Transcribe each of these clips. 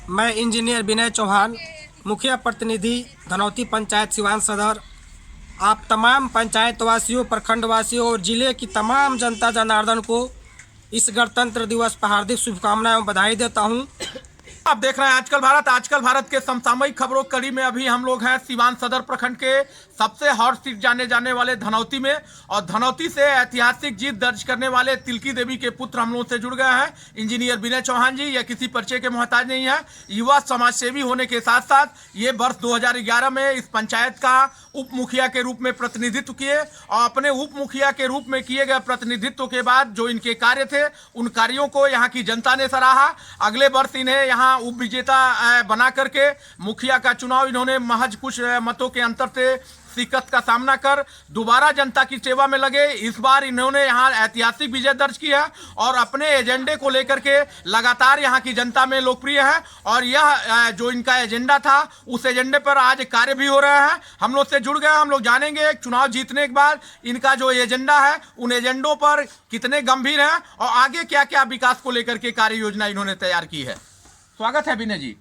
मैं इंजीनियर विनय चौहान, मुखिया प्रतिनिधि धनौती पंचायत सिवान सदर। आप तमाम पंचायत वासियों, प्रखंड वासियों और ज़िले की तमाम जनता जनार्दन को इस गणतंत्र दिवस पर हार्दिक शुभकामनाएं और बधाई देता हूं। आप देख रहे हैं आजकल भारत के समसामयिक खबरों कड़ी में अभी हम लोग हैं सिवान सदर प्रखंड के सबसे हॉट सीट जाने जाने वाले धनौती में। और धनौती से ऐतिहासिक जीत दर्ज करने वाले तिलकी देवी के पुत्र हम लोग से जुड़ गए हैं। इंजीनियर विनय चौहान जी, यह किसी परिचय के मोहताज नहीं है। युवा समाजसेवी होने के साथ साथ ये वर्ष 2011 में इस पंचायत का उप मुखिया के रूप में प्रतिनिधित्व किए और अपने उप मुखिया के रूप में किए गए प्रतिनिधित्व के बाद जो इनके कार्य थे उन कार्यों को यहाँ की जनता ने सराहा। अगले वर्ष इन्हें यहाँ उप विजेता बना करके मुखिया का चुनाव इन्होंने महज कुछ मतों के अंतर से दिक्कत का सामना कर दोबारा जनता की सेवा में लगे। इस बार इन्होंने यहाँ ऐतिहासिक विजय दर्ज की है और अपने एजेंडे को लेकर के लगातार यहाँ की जनता में लोकप्रिय है। और यह जो इनका एजेंडा था उस एजेंडे पर आज कार्य भी हो रहा है। हम लोग से जुड़ गए, हम लोग जानेंगे चुनाव जीतने के बाद इनका जो एजेंडा है उन एजेंडों पर कितने गंभीर हैं और आगे क्या क्या विकास को लेकर के कार्य योजना इन्होंने तैयार की है। स्वागत है विनय जी।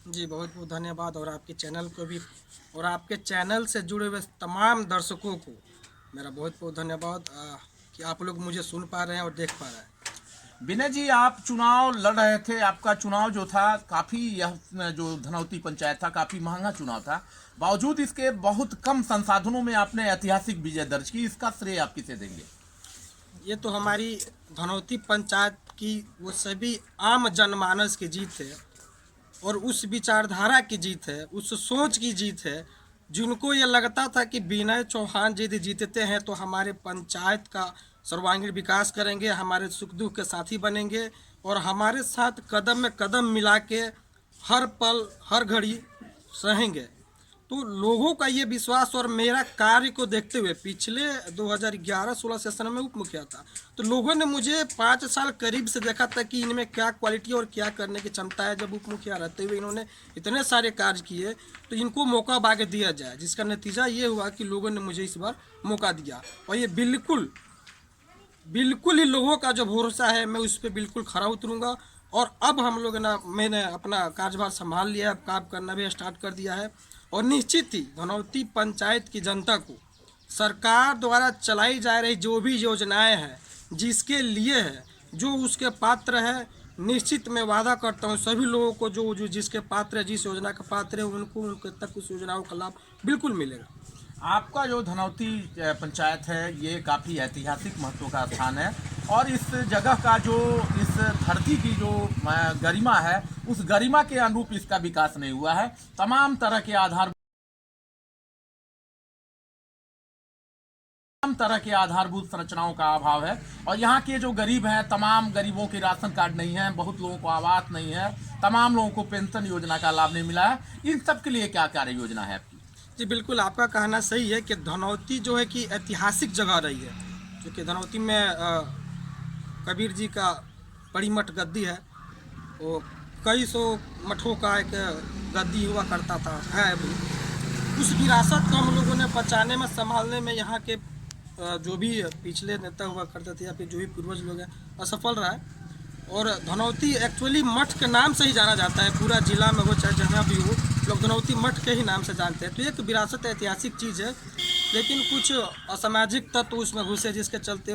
जी बहुत बहुत धन्यवाद। और आपके चैनल को भी और आपके चैनल से जुड़े हुए तमाम दर्शकों को मेरा बहुत बहुत धन्यवाद कि आप लोग मुझे सुन पा रहे हैं और देख पा रहे हैं। विनय जी, आप चुनाव लड़ रहे थे। आपका चुनाव जो था काफ़ी, यह जो धनौती पंचायत था काफ़ी महंगा चुनाव था। बावजूद इसके बहुत कम संसाधनों में आपने ऐतिहासिक विजय दर्ज की। इसका श्रेय आप किसे देंगे? ये तो हमारी धनौती पंचायत की वो सभी आम जनमानस की जीत है और उस विचारधारा की जीत है, उस सोच की जीत है। जिनको ये लगता था कि विनय चौहान यदि जीतते हैं तो हमारे पंचायत का सर्वांगीण विकास करेंगे, हमारे सुख दुख के साथी बनेंगे और हमारे साथ कदम में कदम मिला के हर पल हर घड़ी रहेंगे। तो लोगों का ये विश्वास और मेरा कार्य को देखते हुए पिछले 2011-16 सेशन में उप मुखिया था तो लोगों ने मुझे 5 साल करीब से देखा था कि इनमें क्या क्वालिटी और क्या करने की क्षमता है। जब उप मुखिया रहते हुए इन्होंने इतने सारे कार्य किए तो इनको मौका बागे दिया जाए, जिसका नतीजा ये हुआ कि लोगों ने मुझे इस बार मौका दिया। और ये बिल्कुल ही लोगों का जो भरोसा है मैं उस पर बिल्कुल खरा उतरूँगा। और अब हम लोग मैंने अपना कार्यभार संभाल लिया है, काम करना भी स्टार्ट कर दिया है। और निश्चित ही धनौती पंचायत की जनता को सरकार द्वारा चलाई जा रही जो भी योजनाएं हैं, जिसके लिए है, जो उसके पात्र है, निश्चित मैं वादा करता हूं सभी लोगों को जो जिसके पात्र है, जिस योजना का पात्र है, उनको उनके तक उस योजनाओं का लाभ बिल्कुल मिलेगा। आपका जो धनौती पंचायत है ये काफ़ी ऐतिहासिक महत्व का स्थान है और इस जगह का जो, इस धरती की जो गरिमा है उस गरिमा के अनुरूप इसका विकास नहीं हुआ है। तमाम तरह के आधारभूत संरचनाओं का अभाव है और यहाँ के जो गरीब हैं, तमाम गरीबों के राशन कार्ड नहीं है, बहुत लोगों को आवास नहीं है, तमाम लोगों को पेंशन योजना का लाभ नहीं मिला है। इन सब के लिए क्या कार्य योजना है आपकी? जी बिल्कुल, आपका कहना सही है कि धनौती जो है कि ऐतिहासिक जगह रही है, क्योंकि धनौती में कबीर जी का बड़ी मठ गद्दी है। वो कई सौ मठों का एक गद्दी हुआ करता था, है अभी। उस विरासत को हम लोगों ने बचाने में, संभालने में यहाँ के जो भी पिछले नेता हुआ करते थे या फिर जो भी पूर्वज लोग हैं असफल रहा है। और धनौती एक्चुअली मठ के नाम से ही जाना जाता है, पूरा जिला में हो चाहे जहाँ भी हो, लोग धनौती मठ के ही नाम से जानते हैं। तो एक विरासत ऐतिहासिक चीज़ है, लेकिन कुछ असामाजिक तत्व उसमें घुसे जिसके चलते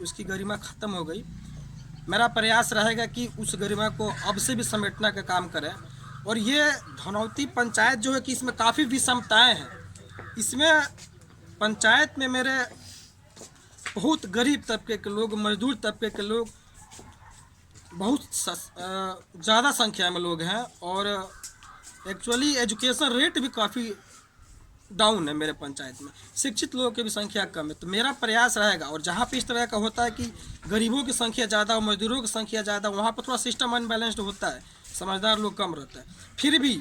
उसकी गरिमा ख़त्म हो गई। मेरा प्रयास रहेगा कि उस गरिमा को अब से भी समेटने का काम करें। और ये धनौती पंचायत जो है कि इसमें काफ़ी विषमताएँ हैं। इसमें पंचायत में मेरे बहुत गरीब तबके के लोग, मजदूर तबके के लोग बहुत ज़्यादा संख्या में लोग हैं और एक्चुअली एजुकेशन रेट भी काफ़ी डाउन है मेरे पंचायत में। शिक्षित लोगों की भी संख्या कम है। तो मेरा प्रयास रहेगा, और जहाँ पे इस तरह का होता है कि गरीबों की संख्या ज़्यादा और मजदूरों की संख्या ज़्यादा, वहाँ पर थोड़ा सिस्टम अनबैलेंस्ड होता है, समझदार लोग कम रहता है। फिर भी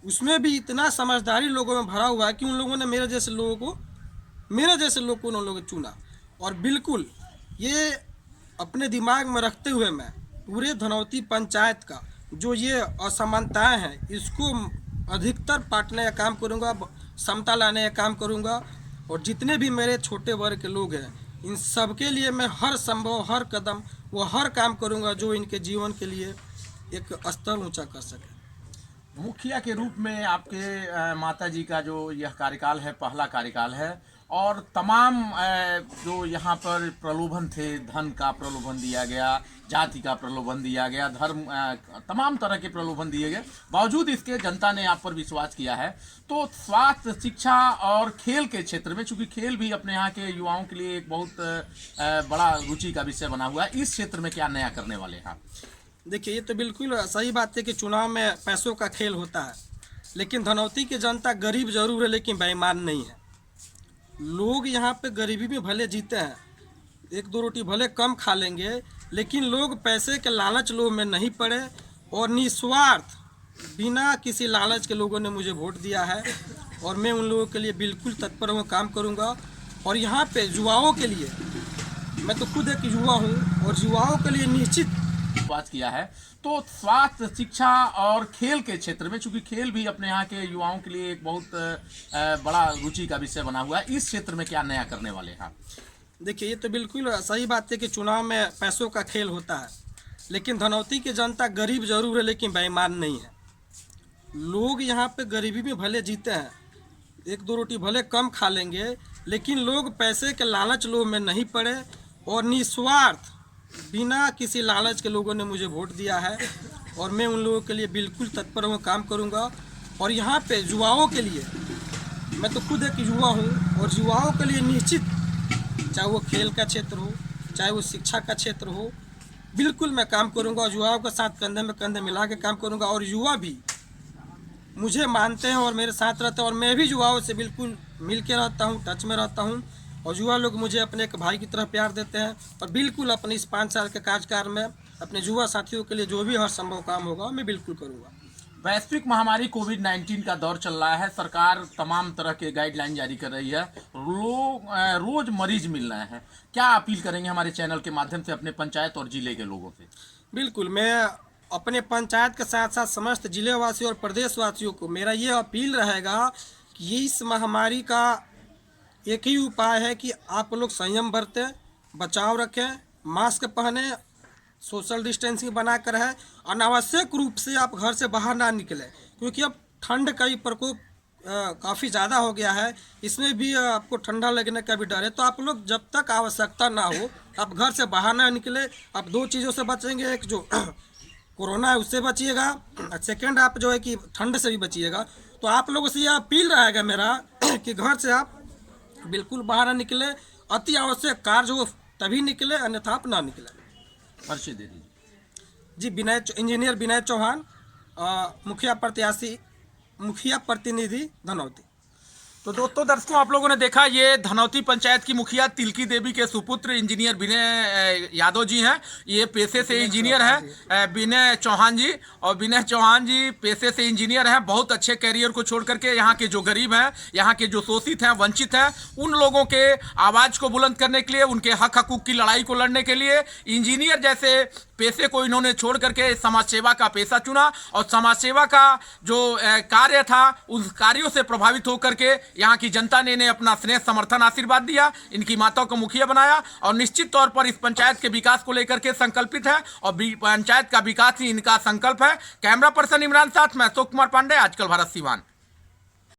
उसमें भी इतना समझदारी लोगों में भरा हुआ है कि उन लोगों ने मेरे जैसे लोग को उन लोगों ने चुना। और बिल्कुल ये अपने दिमाग में रखते हुए मैं पूरे धनौती पंचायत का जो ये असमानताएं हैं इसको अधिकतर पाटने का काम करूँगा, समता लाने का काम करूँगा। और जितने भी मेरे छोटे वर्ग के लोग हैं इन सब के लिए मैं हर संभव, हर कदम, वो हर काम करूँगा जो इनके जीवन के लिए एक स्तर ऊंचा कर सके। मुखिया के रूप में आपके माता जी का जो यह कार्यकाल है, पहला कार्यकाल है, और तमाम जो यहाँ पर प्रलोभन थे, धन का प्रलोभन दिया गया, जाति का प्रलोभन दिया गया, धर्म तमाम तरह के प्रलोभन दिए गए, बावजूद इसके जनता ने आप पर विश्वास किया है। तो स्वास्थ्य, शिक्षा और खेल के क्षेत्र में, चूंकि खेल भी अपने यहाँ के युवाओं के लिए एक बहुत बड़ा रुचि का विषय बना हुआ है, इस क्षेत्र में क्या नया करने वाले हैं आप? देखिए, ये तो बिल्कुल सही बात है कि चुनाव में पैसों का खेल होता है, लेकिन धनौती की जनता गरीब जरूर है लेकिन बेईमान नहीं है। लोग यहाँ पे गरीबी में भले जीते हैं, एक दो रोटी भले कम खा लेंगे, लेकिन लोग पैसे के लालच लोभ में नहीं पड़े और निस्वार्थ बिना किसी लालच के लोगों ने मुझे वोट दिया है और मैं उन लोगों के लिए बिल्कुल तत्पर हूँ, काम करूँगा। और यहाँ पे युवाओं के लिए, मैं तो खुद एक युवा हूँ और युवाओं के लिए निश्चित विश्वास किया है। तो स्वास्थ्य, शिक्षा और खेल के क्षेत्र में, चूंकि खेल भी अपने यहाँ के युवाओं के लिए एक बहुत बड़ा रुचि का विषय बना हुआ है, इस क्षेत्र में क्या नया करने वाले हैं आप? देखिए, ये तो बिल्कुल सही बात है कि चुनाव में पैसों का खेल होता है, लेकिन धनौती की जनता गरीब जरूर है लेकिन बेईमान नहीं है। लोग यहाँ पे गरीबी में भले जीते हैं, एक दो रोटी भले कम खा लेंगे, लेकिन लोग पैसे के लालच लोभ में नहीं पड़े और निस्वार्थ बिना किसी लालच के लोगों ने मुझे वोट दिया है और मैं उन लोगों के लिए बिल्कुल तत्पर हूँ, काम करूँगा। और यहाँ पे युवाओं के लिए, मैं तो खुद एक युवा हूँ और युवाओं के लिए निश्चित, चाहे वो खेल का क्षेत्र हो, चाहे वो शिक्षा का क्षेत्र हो, बिल्कुल मैं काम करूँगा और युवाओं के साथ कंधे में कंधे मिला के काम करूँगा। और युवा भी मुझे मानते हैं और मेरे साथ रहते हैं और मैं भी युवाओं से बिल्कुल मिल के रहता हूँ, टच में रहता हूँ और युवा लोग मुझे अपने एक भाई की तरह प्यार देते हैं। और बिल्कुल अपने इस 5 साल के कार्यकाल में अपने युवा साथियों के लिए जो भी हर संभव काम होगा मैं बिल्कुल करूँगा। वैश्विक महामारी कोविड-19 का दौर चल रहा है, सरकार तमाम तरह के गाइडलाइन जारी कर रही है, लोग रोज मरीज मिल रहे हैं, क्या अपील करेंगे हमारे चैनल के माध्यम से अपने पंचायत और जिले के लोगों से? बिल्कुल, मैं अपने पंचायत के साथ साथ समस्त जिलेवासियों और प्रदेशवासियों को मेरा ये अपील रहेगा कि इस महामारी का एक ही उपाय है कि आप लोग संयम बरतें, बचाव रखें, मास्क पहने, सोशल डिस्टेंसिंग बना कर है, अनावश्यक रूप से आप घर से बाहर ना निकलें, क्योंकि अब ठंड का ही प्रकोप काफ़ी ज़्यादा हो गया है, इसमें भी आपको ठंडा लगने का भी डर है। तो आप लोग जब तक आवश्यकता ना हो आप घर से बाहर ना निकले। आप 2 चीज़ों से बचेंगे, एक जो कोरोना है उससे बचिएगा, सेकेंड आप जो है कि ठंड से भी बचिएगा। तो आप लोगों से यह अपील रहेगा मेरा कि घर से आप बिल्कुल बाहर ना निकले, अति आवश्यक कार्य हो तभी निकले, अन्यथा आप ना निकले। परिचय दे दीजिए। जी, इंजीनियर विनय चौहान, मुखिया प्रतिनिधि धनौती। तो दोस्तों, दर्शकों, आप लोगों ने देखा, ये धनौती पंचायत की मुखिया तिलकी देवी के सुपुत्र इंजीनियर विनय यादव जी हैं। ये पेशे से इंजीनियर हैं, विनय चौहान जी। और विनय चौहान जी पेशे से इंजीनियर हैं। बहुत अच्छे कैरियर को छोड़ करके यहाँ के जो गरीब हैं, यहाँ के जो शोषित हैं, वंचित हैं, उन लोगों के आवाज़ को बुलंद करने के लिए, उनके हक हकूक़ की लड़ाई को लड़ने के लिए इंजीनियर जैसे पेशे को इन्होंने छोड़ करके समाज सेवा का पेशा चुना। और समाज सेवा का जो कार्य था, उस कार्यों से प्रभावित होकर के यहाँ की जनता ने इन्हें अपना स्नेह, समर्थन, आशीर्वाद दिया, इनकी माताओं को मुखिया बनाया और निश्चित तौर पर इस पंचायत के विकास को लेकर के संकल्पित है और पंचायत का विकास ही इनका संकल्प है। कैमरा पर्सन इमरान साथ में अशोक कुमार पांडे, आजकल भारत सिवान।